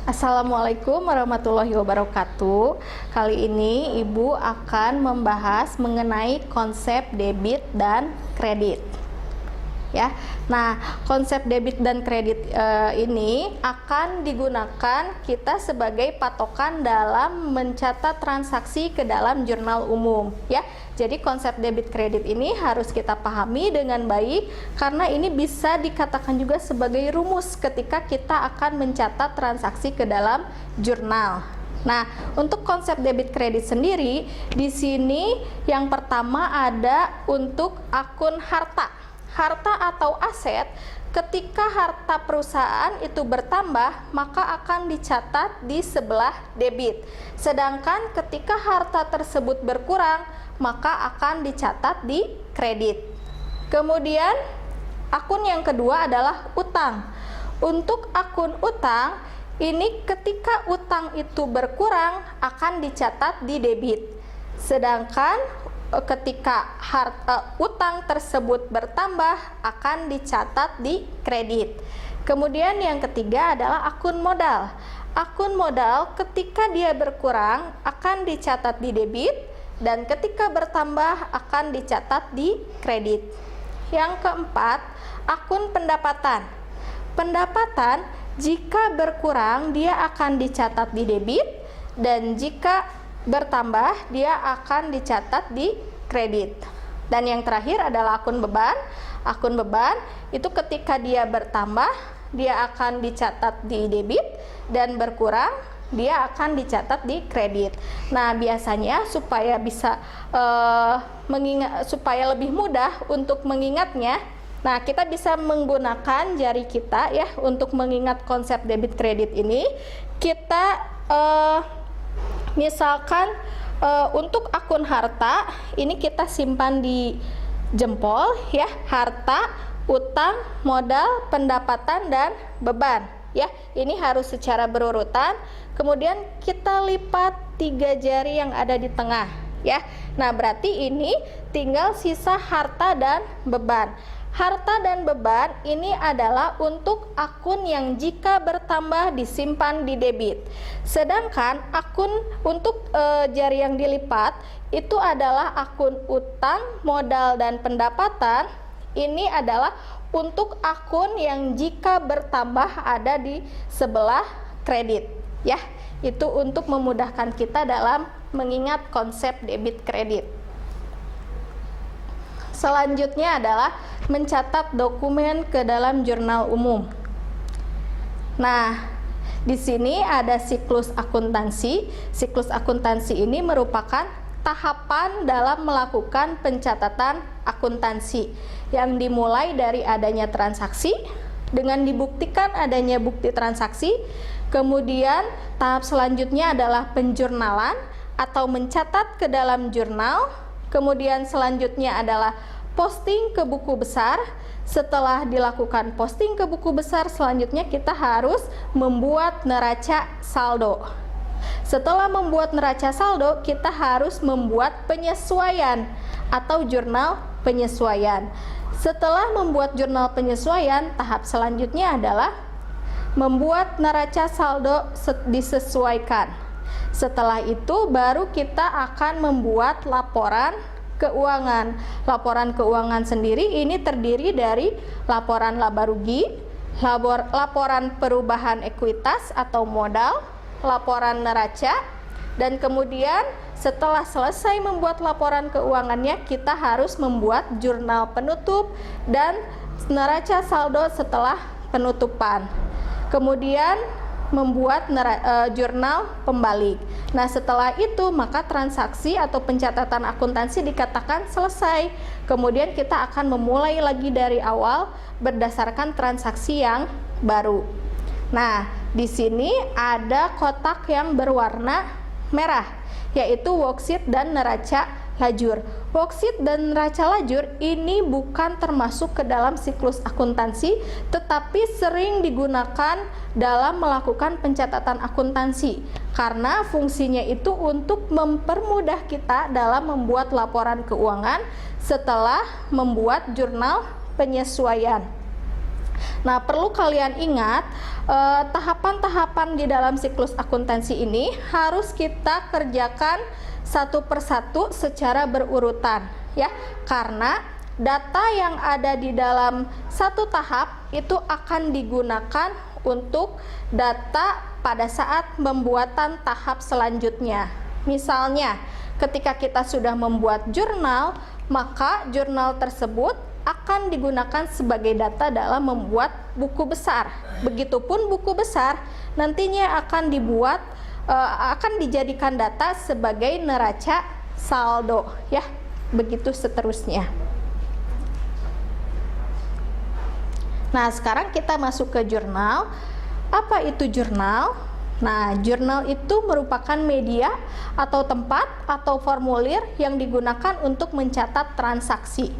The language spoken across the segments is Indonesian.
Assalamualaikum warahmatullahi wabarakatuh. Kali ini Ibu akan membahas mengenai konsep debit dan kredit. Ya. Nah, konsep debit dan kredit ini akan digunakan kita sebagai patokan dalam mencatat transaksi ke dalam jurnal umum, ya. Jadi konsep debit kredit ini harus kita pahami dengan baik karena ini bisa dikatakan juga sebagai rumus ketika kita akan mencatat transaksi ke dalam jurnal. Nah, untuk konsep debit kredit sendiri di sini yang pertama ada untuk akun harta. Harta atau aset, ketika harta perusahaan itu bertambah, maka akan dicatat di sebelah debit. Sedangkan ketika harta tersebut berkurang, maka akan dicatat di kredit. Kemudian, akun yang kedua adalah utang. Untuk akun utang, ini ketika utang itu berkurang, akan dicatat di debit. Sedangkan ketika utang tersebut bertambah akan dicatat di kredit. Kemudian yang ketiga adalah akun modal. Akun modal ketika dia berkurang akan dicatat di debit dan ketika bertambah akan dicatat di kredit. Yang keempat, akun pendapatan. Pendapatan jika berkurang dia akan dicatat di debit dan jika bertambah dia akan dicatat di kredit. Dan yang terakhir adalah akun beban. Akun beban itu ketika dia bertambah dia akan dicatat di debit dan berkurang dia akan dicatat di kredit. Nah, biasanya supaya bisa supaya lebih mudah untuk mengingatnya, nah kita bisa menggunakan jari kita ya untuk mengingat konsep debit kredit ini. Kita misalkan untuk akun harta ini kita simpan di jempol ya, harta, utang, modal, pendapatan dan beban ya. Ini harus secara berurutan. Kemudian kita lipat 3 jari yang ada di tengah ya. Nah, berarti ini tinggal sisa harta dan beban. Harta dan beban ini adalah untuk akun yang jika bertambah disimpan di debit. Sedangkan akun untuk jari yang dilipat itu adalah akun utang, modal, dan pendapatan. Ini adalah untuk akun yang jika bertambah ada di sebelah kredit. Ya, itu untuk memudahkan kita dalam mengingat konsep debit kredit. Selanjutnya adalah mencatat dokumen ke dalam jurnal umum. Nah, di sini ada siklus akuntansi. Siklus akuntansi ini merupakan tahapan dalam melakukan pencatatan akuntansi yang dimulai dari adanya transaksi dengan dibuktikan adanya bukti transaksi. Kemudian tahap selanjutnya adalah penjurnalan atau mencatat ke dalam jurnal. Kemudian selanjutnya adalah posting ke buku besar. Setelah dilakukan posting ke buku besar, selanjutnya kita harus membuat neraca saldo. Setelah membuat neraca saldo, kita harus membuat penyesuaian atau jurnal penyesuaian. Setelah membuat jurnal penyesuaian, tahap selanjutnya adalah membuat neraca saldo disesuaikan. Setelah itu baru kita akan membuat laporan keuangan. Laporan keuangan sendiri ini terdiri dari laporan laba rugi, laporan perubahan ekuitas atau modal, laporan neraca, dan kemudian setelah selesai membuat laporan keuangannya kita harus membuat jurnal penutup dan neraca saldo setelah penutupan. Kemudian membuat jurnal pembalik. Nah, setelah itu maka transaksi atau pencatatan akuntansi dikatakan selesai. Kemudian kita akan memulai lagi dari awal berdasarkan transaksi yang baru. Nah, di sini ada kotak yang berwarna merah, yaitu worksheet dan neraca lajur. Worksheet dan neraca lajur ini bukan termasuk ke dalam siklus akuntansi, tetapi sering digunakan dalam melakukan pencatatan akuntansi, karena fungsinya itu untuk mempermudah kita dalam membuat laporan keuangan setelah membuat jurnal penyesuaian. Nah, perlu kalian ingat, tahapan-tahapan di dalam siklus akuntansi ini harus kita kerjakan satu persatu secara berurutan, ya, karena data yang ada di dalam satu tahap itu akan digunakan untuk data pada saat pembuatan tahap selanjutnya. Misalnya, ketika kita sudah membuat jurnal, maka jurnal tersebut akan digunakan sebagai data dalam membuat buku besar. Begitupun buku besar nantinya akan dibuat, akan dijadikan data sebagai neraca saldo, ya, begitu seterusnya. Nah, sekarang kita masuk ke jurnal. Apa itu jurnal? Nah, jurnal itu merupakan media atau tempat atau formulir yang digunakan untuk mencatat transaksi.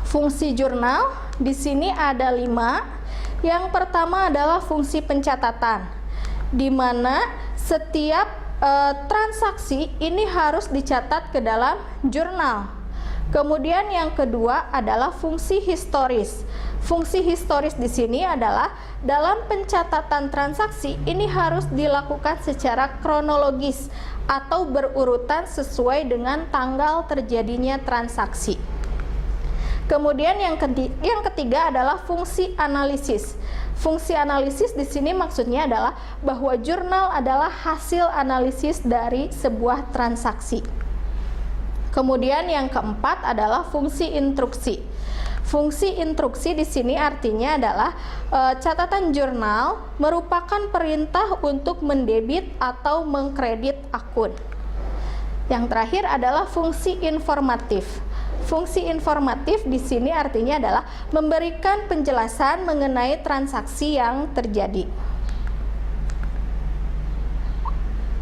Fungsi jurnal di sini ada 5. Yang pertama adalah fungsi pencatatan, di mana setiap transaksi ini harus dicatat ke dalam jurnal. Kemudian yang kedua adalah fungsi historis. Fungsi historis di sini adalah dalam pencatatan transaksi ini harus dilakukan secara kronologis atau berurutan sesuai dengan tanggal terjadinya transaksi. Kemudian yang ketiga adalah fungsi analisis. Fungsi analisis di sini maksudnya adalah bahwa jurnal adalah hasil analisis dari sebuah transaksi. Kemudian yang keempat adalah fungsi instruksi. Fungsi instruksi di sini artinya adalah catatan jurnal merupakan perintah untuk mendebit atau mengkredit akun. Yang terakhir adalah fungsi informatif. Fungsi informatif di sini artinya adalah memberikan penjelasan mengenai transaksi yang terjadi.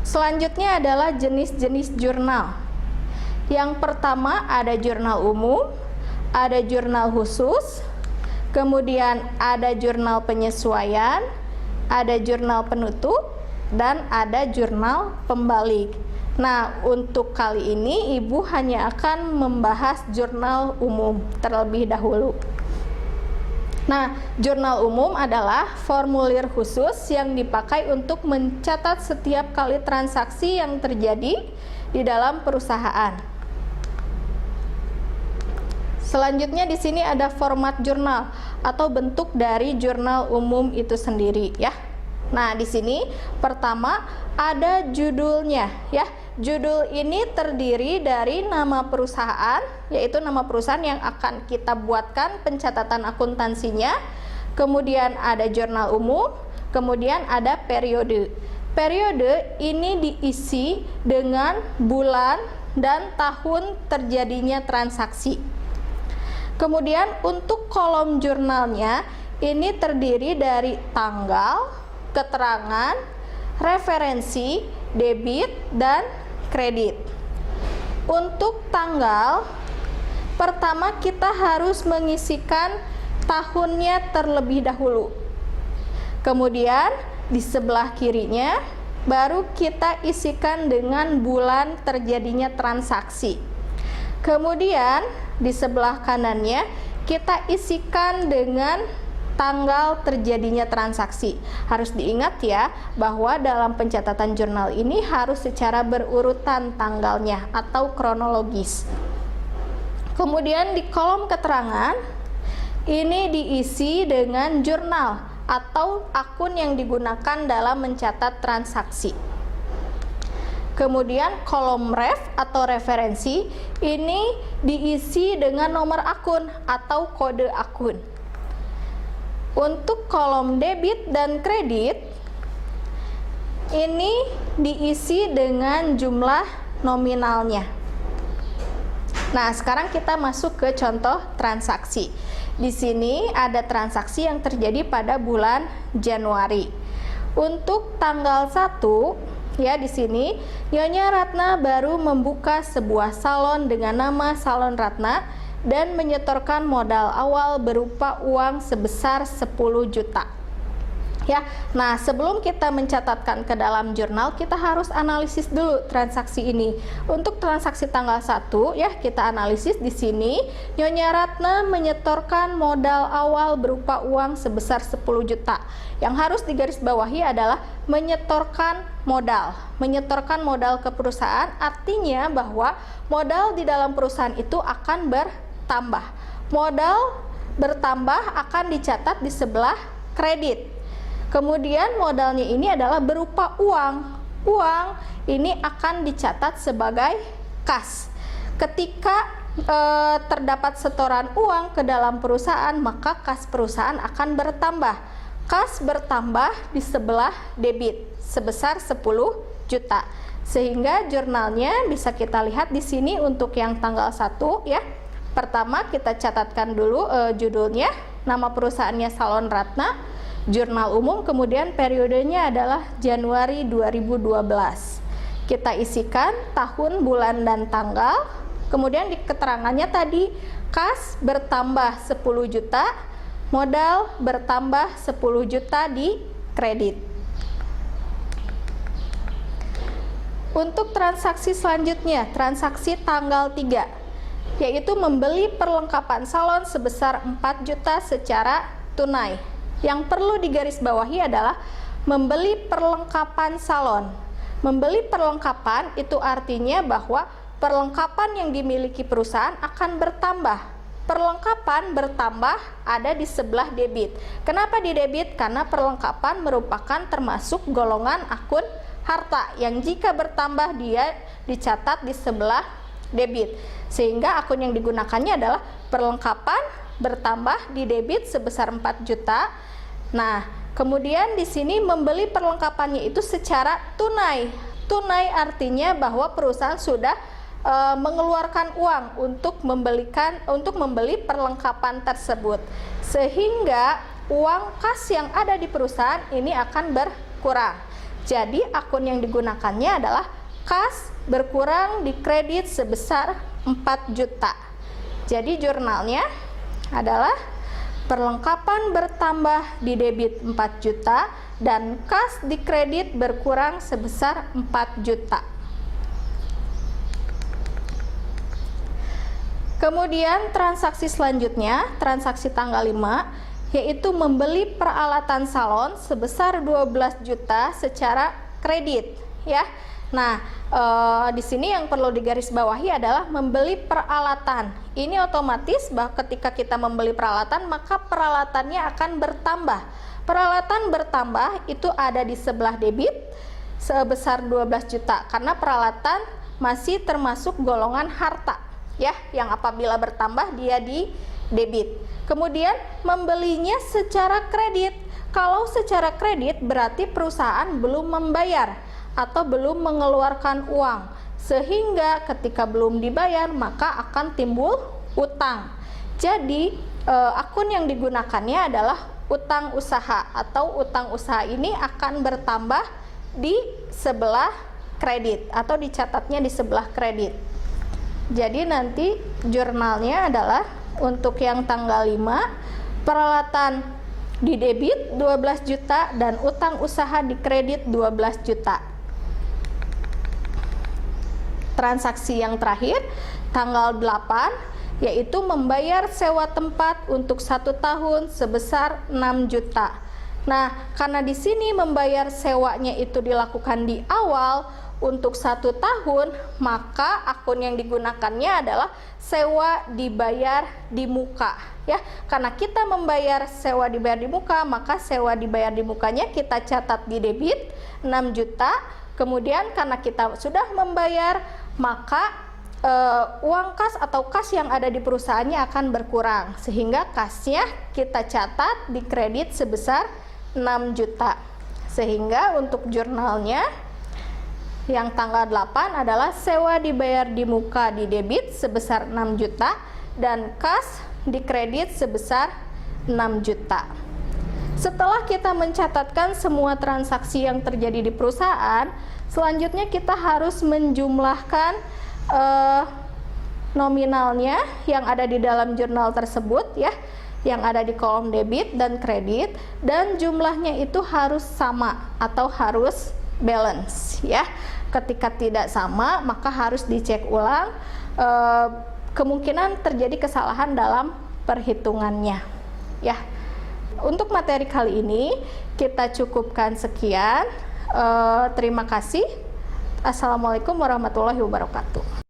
Selanjutnya adalah jenis-jenis jurnal. Yang pertama ada jurnal umum, ada jurnal khusus, kemudian ada jurnal penyesuaian, ada jurnal penutup, dan ada jurnal pembalik. Nah, untuk kali ini Ibu hanya akan membahas jurnal umum terlebih dahulu. Nah, jurnal umum adalah formulir khusus yang dipakai untuk mencatat setiap kali transaksi yang terjadi di dalam perusahaan. Selanjutnya di sini ada format jurnal atau bentuk dari jurnal umum itu sendiri, ya. Nah, di sini pertama ada judulnya, ya. Judul ini terdiri dari nama perusahaan, yaitu nama perusahaan yang akan kita buatkan pencatatan akuntansinya. Kemudian ada jurnal umum, kemudian ada periode. Periode ini diisi dengan bulan dan tahun terjadinya transaksi. Kemudian untuk kolom jurnalnya ini terdiri dari tanggal, keterangan, referensi, debit, dan kredit. Untuk tanggal, pertama kita harus mengisikan tahunnya terlebih dahulu. Kemudian di sebelah kirinya baru kita isikan dengan bulan terjadinya transaksi. Kemudian di sebelah kanannya kita isikan dengan tanggal terjadinya transaksi. Harus diingat ya, bahwa dalam pencatatan jurnal ini harus secara berurutan tanggalnya atau kronologis. Kemudian di kolom keterangan ini diisi dengan jurnal atau akun yang digunakan dalam mencatat transaksi. Kemudian kolom ref atau referensi ini diisi dengan nomor akun atau kode akun. Untuk kolom debit dan kredit ini diisi dengan jumlah nominalnya. Nah, sekarang kita masuk ke contoh transaksi. Di sini ada transaksi yang terjadi pada bulan Januari. Untuk tanggal 1, ya di sini Nyonya Ratna baru membuka sebuah salon dengan nama Salon Ratna dan menyetorkan modal awal berupa uang sebesar 10 juta. Ya, nah sebelum kita mencatatkan ke dalam jurnal, kita harus analisis dulu transaksi ini. Untuk transaksi tanggal 1, ya kita analisis di sini. Nyonya Ratna menyetorkan modal awal berupa uang sebesar 10 juta. Yang harus digarisbawahi adalah menyetorkan modal. Menyetorkan modal ke perusahaan artinya bahwa modal di dalam perusahaan itu akan bertambah. Modal bertambah akan dicatat di sebelah kredit. Kemudian modalnya ini adalah berupa uang. Uang ini akan dicatat sebagai kas. Ketika terdapat setoran uang ke dalam perusahaan, maka kas perusahaan akan bertambah. Kas bertambah di sebelah debit sebesar 10 juta. Sehingga jurnalnya bisa kita lihat di sini untuk yang tanggal 1 ya. Pertama kita catatkan dulu judulnya, nama perusahaannya Salon Ratna. Jurnal umum, kemudian periodenya adalah Januari 2012. Kita isikan tahun, bulan, dan tanggal. Kemudian di keterangannya tadi, kas bertambah 10 juta, modal bertambah 10 juta di kredit. Untuk transaksi selanjutnya, transaksi tanggal 3, yaitu membeli perlengkapan salon sebesar 4 juta secara tunai. Yang perlu digarisbawahi adalah membeli perlengkapan salon. Membeli perlengkapan itu artinya bahwa perlengkapan yang dimiliki perusahaan akan bertambah. Perlengkapan bertambah ada di sebelah debit. Kenapa di debit? Karena perlengkapan merupakan termasuk golongan akun harta yang jika bertambah dia dicatat di sebelah debit. Sehingga akun yang digunakannya adalah perlengkapan bertambah di debit sebesar 4 juta. Nah, kemudian di sini membeli perlengkapannya itu secara tunai. Tunai artinya bahwa perusahaan sudah mengeluarkan uang untuk membeli perlengkapan tersebut. Sehingga uang kas yang ada di perusahaan ini akan berkurang. Jadi akun yang digunakannya adalah kas berkurang di kredit sebesar 4 juta. Jadi jurnalnya adalah perlengkapan bertambah di debit 4 juta dan kas di kredit berkurang sebesar 4 juta. Kemudian transaksi selanjutnya, transaksi tanggal 5, yaitu membeli peralatan salon sebesar 12 juta secara kredit, ya. Nah, di sini yang perlu digarisbawahi adalah membeli peralatan. Ini otomatis bahwa ketika kita membeli peralatan, maka peralatannya akan bertambah. Peralatan bertambah itu ada di sebelah debit sebesar 12 juta karena peralatan masih termasuk golongan harta, ya, yang apabila bertambah dia di debit. Kemudian membelinya secara kredit. Kalau secara kredit berarti perusahaan belum membayar atau belum mengeluarkan uang, sehingga ketika belum dibayar maka akan timbul utang. Jadi akun yang digunakannya adalah utang usaha, atau utang usaha ini akan bertambah di sebelah kredit atau dicatatnya di sebelah kredit. Jadi nanti jurnalnya adalah untuk yang tanggal 5, peralatan di debit 12 juta dan utang usaha di kredit 12 juta. Transaksi yang terakhir tanggal 8, yaitu membayar sewa tempat untuk 1 tahun sebesar 6 juta. Nah, karena di sini membayar sewanya itu dilakukan di awal untuk 1 tahun, maka akun yang digunakannya adalah sewa dibayar di muka, ya. Karena kita membayar sewa dibayar di muka, maka sewa dibayar di mukanya kita catat di debit 6 juta. Kemudian karena kita sudah membayar, maka uang kas atau kas yang ada di perusahaannya akan berkurang, sehingga kasnya kita catat di kredit sebesar 6 juta. Sehingga untuk jurnalnya yang tanggal 8 adalah sewa dibayar di muka di debit sebesar 6 juta dan kas di kredit sebesar 6 juta. Setelah kita mencatatkan semua transaksi yang terjadi di perusahaan, selanjutnya kita harus menjumlahkan nominalnya yang ada di dalam jurnal tersebut ya, yang ada di kolom debit dan kredit, dan jumlahnya itu harus sama atau harus balance ya. Ketika tidak sama, maka harus dicek ulang, kemungkinan terjadi kesalahan dalam perhitungannya ya. Untuk materi kali ini kita cukupkan sekian. Terima kasih. Assalamualaikum warahmatullahi wabarakatuh.